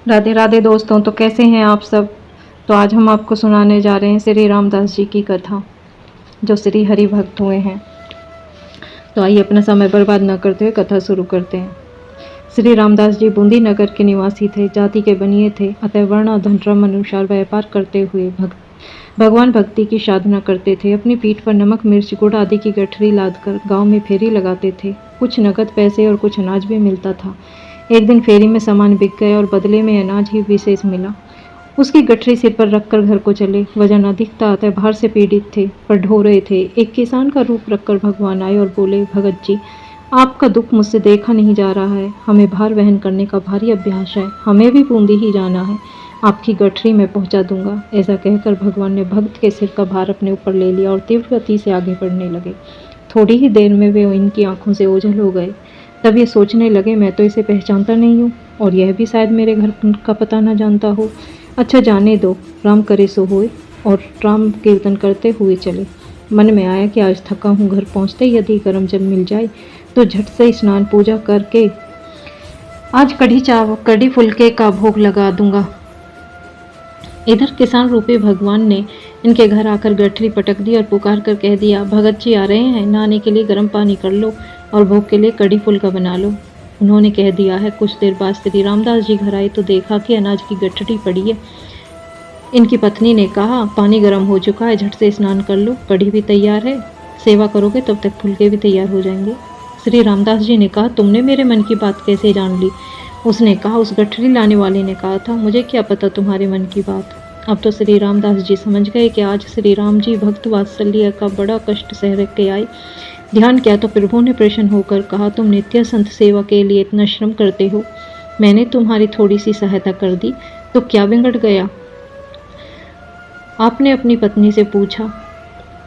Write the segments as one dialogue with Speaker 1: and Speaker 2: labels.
Speaker 1: राधे राधे दोस्तों। तो कैसे हैं आप सब। तो आज हम आपको सुनाने जा रहे हैं श्री रामदास जी की कथा, जो श्री हरि भक्त हुए हैं। तो आइए अपना समय बर्बाद न करते हुए कथा शुरू करते हैं। श्री रामदास जी बूंदी नगर के निवासी थे, जाति के बनिए थे, अतः वर्ण और धनक्रम अनुसार व्यापार करते हुए भगवान भक्ति की साधना करते थे। अपनी पीठ पर नमक मिर्च गुड़ आदि की गठरी लादकर गांव में फेरी लगाते थे। कुछ नकद पैसे और कुछ अनाज भी मिलता था। एक दिन फेरी में सामान बिक गया और बदले में अनाज ही विशेष मिला। उसकी गठरी सिर पर रखकर घर को चले। वजन अधिक था अतः भार से पीड़ित थे, पर ढो रहे थे। एक किसान का रूप रखकर भगवान आए और बोले, भगत जी, आपका दुख मुझसे देखा नहीं जा रहा है। हमें भार वहन करने का भारी अभ्यास है, हमें भी बूंदी ही जाना है। आपकी गठरी में पहुंचा दूंगा। ऐसा कहकर भगवान ने भक्त के सिर का भार अपने ऊपर ले लिया और तीव्र गति से आगे बढ़ने लगे। थोड़ी ही देर में वे इनकी आंखों से ओझल हो गए। तब ये सोचने लगे, मैं तो इसे पहचानता नहीं हूँ और यह भी शायद मेरे घर का पता न जानता हो। अच्छा जाने दो, राम करे सो होए। और राम कीर्तन करते हुए चले। मन में आया कि आज थका हूँ, घर पहुँचते यदि गर्म जल मिल जाए तो झट से स्नान पूजा करके आज कढ़ी फुलके का भोग लगा दूंगा। इधर किसान रूपी भगवान ने इनके घर आकर गठरी पटक दी और पुकार कर कह दिया, भगत जी आ रहे हैं, नहाने के लिए गर्म पानी कर लो और भोग के लिए कढ़ी फुल्का बना लो। उन्होंने कह दिया है। कुछ देर बाद श्री रामदास जी घर आए तो देखा कि अनाज की गठरी पड़ी है। इनकी पत्नी ने कहा, पानी गर्म हो चुका है, झट से स्नान कर लो, कढ़ी भी तैयार है, सेवा करोगे तब तक फुलके भी तैयार हो जाएंगे। श्री रामदास जी ने कहा, तुमने मेरे मन की बात कैसे जान ली। उसने कहा, उस गठरी लाने वाले ने कहा था, मुझे क्या पता तुम्हारे मन की बात। अब तो श्री रामदास जी समझ गए कि आज श्री राम जी भक्त वात्सल्य का बड़ा कष्ट सह के आए। ध्यान किया तो प्रभु ने प्रसन्न होकर कहा, तुम नित्य संत सेवा के लिए इतना श्रम करते हो, मैंने तुम्हारी थोड़ी सी सहायता कर दी तो क्या बिगड़ गया। आपने अपनी पत्नी से पूछा,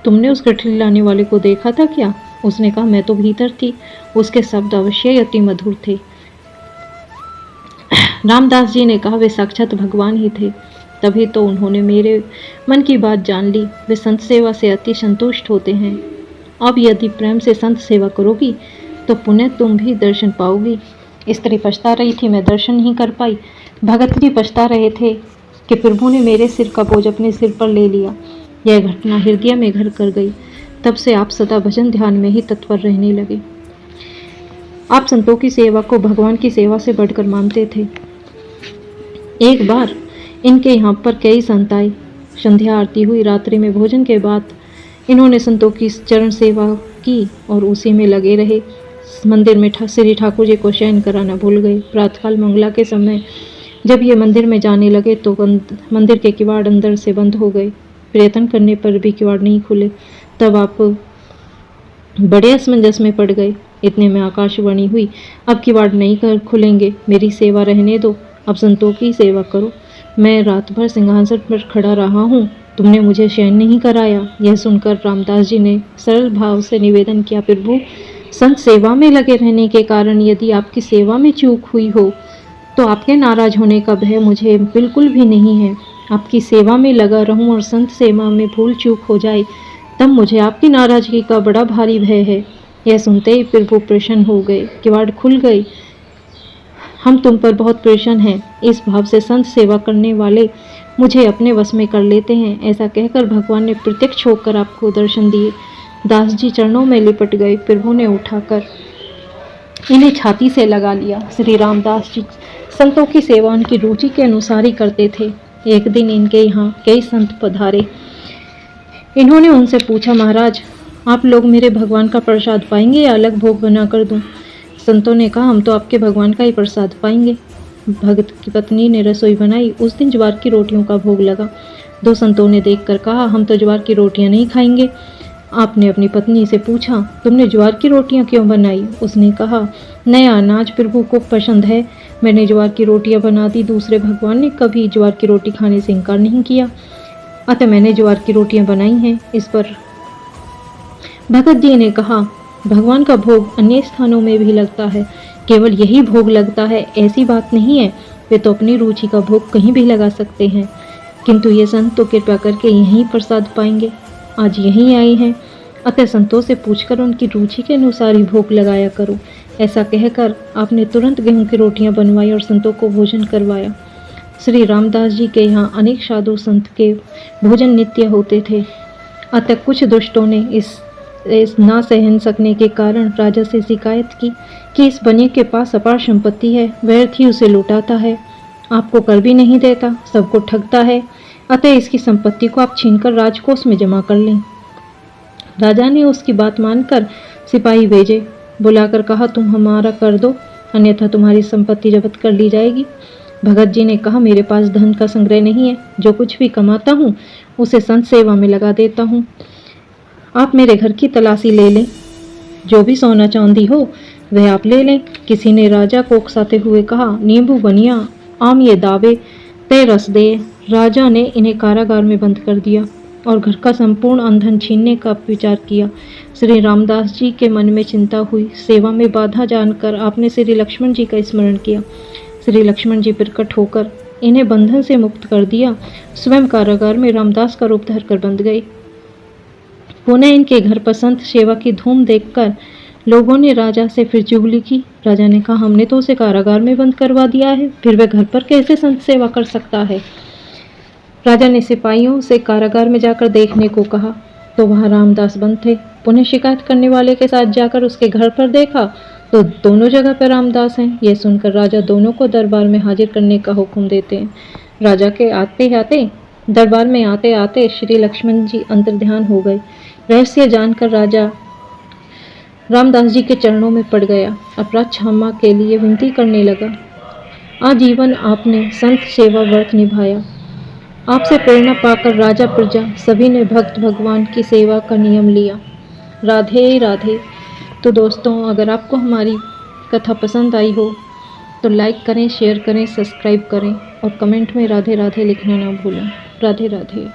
Speaker 1: तुमने उस गठरी लाने वाले को देखा था क्या। उसने कहा, मैं तो भीतर थी, उसके शब्द अवश्य अति मधुर थे। रामदास जी ने कहा, वे साक्षात भगवान ही थे, तभी तो उन्होंने मेरे मन की बात जान ली। वे संत सेवा से अति संतुष्ट होते हैं। अब यदि प्रेम से संत सेवा करोगी तो पुण्य तुम भी दर्शन पाओगी। स्त्री पछता रही थी, मैं दर्शन नहीं कर पाई। भगत जी पछता रहे थे कि प्रभु ने मेरे सिर का बोझ अपने सिर पर ले लिया। यह घटना हृदय में घर कर गई। तब से आप सदा भजन ध्यान में ही तत्पर रहने लगे। आप संतों की सेवा को भगवान की सेवा से बढ़कर मानते थे। एक बार इनके यहाँ पर कई संत आए। संध्या आरती हुई। रात्रि में भोजन के बाद इन्होंने संतों की चरण सेवा की और उसी में लगे रहे। मंदिर में श्री ठाकुर जी को शयन कराना भूल गए। प्रातःकाल मंगला के समय जब ये मंदिर में जाने लगे तो मंदिर के किवाड़ अंदर से बंद हो गए। प्रयत्न करने पर भी किवाड़ नहीं खुले। तब आप बड़े असमंजस में पड़ गए। इतने में आकाशवाणी हुई, अब किवाड़ नहीं खुलेंगे, मेरी सेवा रहने दो, अब संतों की सेवा करो। मैं रात भर सिंहासन पर खड़ा रहा हूँ, तुमने मुझे शयन नहीं कराया। यह सुनकर रामदास जी ने सरल भाव से निवेदन किया, प्रभु, संत सेवा में लगे रहने के कारण यदि आपकी सेवा में चूक हुई हो तो आपके नाराज होने का भय मुझे बिल्कुल भी नहीं है। आपकी सेवा में लगा रहूं और संत सेवा में भूल चूक हो जाए तब मुझे आपकी नाराजगी का बड़ा भारी भय है। यह सुनते ही प्रभु प्रसन्न हो गए, किवाड़ खुल गए। हम तुम पर बहुत प्रसन्न हैं। इस भाव से संत सेवा करने वाले मुझे अपने वश में कर लेते हैं। ऐसा कहकर भगवान ने प्रत्यक्ष होकर आपको दर्शन दिए। दास जी चरणों में लिपट गए। प्रभु ने उठाकर इन्हें छाती से लगा लिया। श्री रामदास जी संतों की सेवा उनकी रुचि के अनुसार ही करते थे। एक दिन इनके यहाँ कई संत पधारे। इन्होंने उनसे पूछा, महाराज, आप लोग मेरे भगवान का प्रसाद पाएंगे या अलग भोग बना कर दूं। संतों ने कहा, हम तो आपके भगवान का ही प्रसाद पाएंगे। भगत की पत्नी ने रसोई बनाई। उस दिन ज्वार की रोटियों का भोग लगा। दो संतों ने देखकर कहा, हम तो ज्वार की रोटियां नहीं खाएंगे। आपने अपनी पत्नी से पूछा, तुमने ज्वार की रोटियां क्यों बनाई। उसने कहा, नया अनाज प्रभु को पसंद है, मैंने ज्वार की रोटियां बना दी। दूसरे भगवान ने कभी ज्वार की रोटी खाने से इनकार नहीं किया, अतः मैंने ज्वार की रोटियां बनाई हैं। इस पर भगत जी ने कहा, भगवान का भोग अन्य स्थानों में भी लगता है, केवल यही भोग लगता है ऐसी बात नहीं है। वे तो अपनी रुचि का भोग कहीं भी लगा सकते हैं, किंतु ये संत तो कृपा करके यहीं प्रसाद पाएंगे। आज यहीं आए हैं, अतः संतों से पूछकर उनकी रुचि के अनुसार ही भोग लगाया करो। ऐसा कहकर आपने तुरंत गेहूं की रोटियां बनवाई और संतों को भोजन करवाया। श्री रामदास जी के यहाँ अनेक साधु संत के भोजन नित्य होते थे। अतः कुछ दुष्टों ने इस ना सहन सकने के कारण राजा से शिकायत की कि इस बनिए के पास अपार संपत्ति है, व्यर्थ ही उसे लुटाता है, आपको कर भी नहीं देता, सबको ठगता है, अतः इसकी संपत्ति को आप छीनकर राजकोष में जमा कर लें। राजा ने उसकी बात मानकर सिपाही भेजे, बुलाकर कहा तुम हमारा कर दो, अन्यथा तुम्हारी संपत्ति जब्त कर ली जाएगी। भगत जी ने कहा मेरे पास धन का संग्रह नहीं है, जो कुछ भी कमाता हूँ उसे संत सेवा में लगा देता हूँ। आप मेरे घर की तलाशी ले लें, जो भी सोना चांदी हो वह आप ले लें। किसी ने राजा को उकसाते हुए कहा नींबू बनिया आम ये दावे तय रस दे। राजा ने इन्हें कारागार में बंद कर दिया और घर का संपूर्ण अंधन छीनने का विचार किया। श्री रामदास जी के मन में चिंता हुई। सेवा में बाधा जानकर आपने श्री लक्ष्मण जी का स्मरण किया। श्री लक्ष्मण जी प्रकट होकर इन्हें बंधन से मुक्त कर दिया। स्वयं कारागार में रामदास का रूप धरकर बंध गए। पुनः इनके घर पर संत सेवा की धूम देखकर लोगों ने राजा से फिर चुगली की। राजा ने कहा हमने तो उसे कारागार में बंद करवा दिया है, फिर वह घर पर कैसे संत सेवा कर सकता है। राजा ने सिपाहियों से कारागार में जाकर देखने को कहा तो वहां रामदास बंद थे। पुनः शिकायत करने वाले के साथ जाकर उसके घर पर देखा तो दोनों जगह पर रामदास हैं। यह सुनकर राजा दोनों को दरबार में हाजिर करने का हुक्म देते हैं। राजा के दरबार में आते आते श्री लक्ष्मण जी अंतर्ध्यान हो गए। रहस्य जानकर राजा रामदास जी के चरणों में पड़ गया, अपराध क्षमा के लिए विनती करने लगा। आजीवन आपने संत सेवा व्रत निभाया। आपसे प्रेरणा पाकर राजा प्रजा सभी ने भक्त भगवान की सेवा का नियम लिया। राधे राधे। तो दोस्तों, अगर आपको हमारी कथा पसंद आई हो तो लाइक करें, शेयर करें, सब्सक्राइब करें और कमेंट में राधे राधे लिखना ना भूलें। राधे राधे।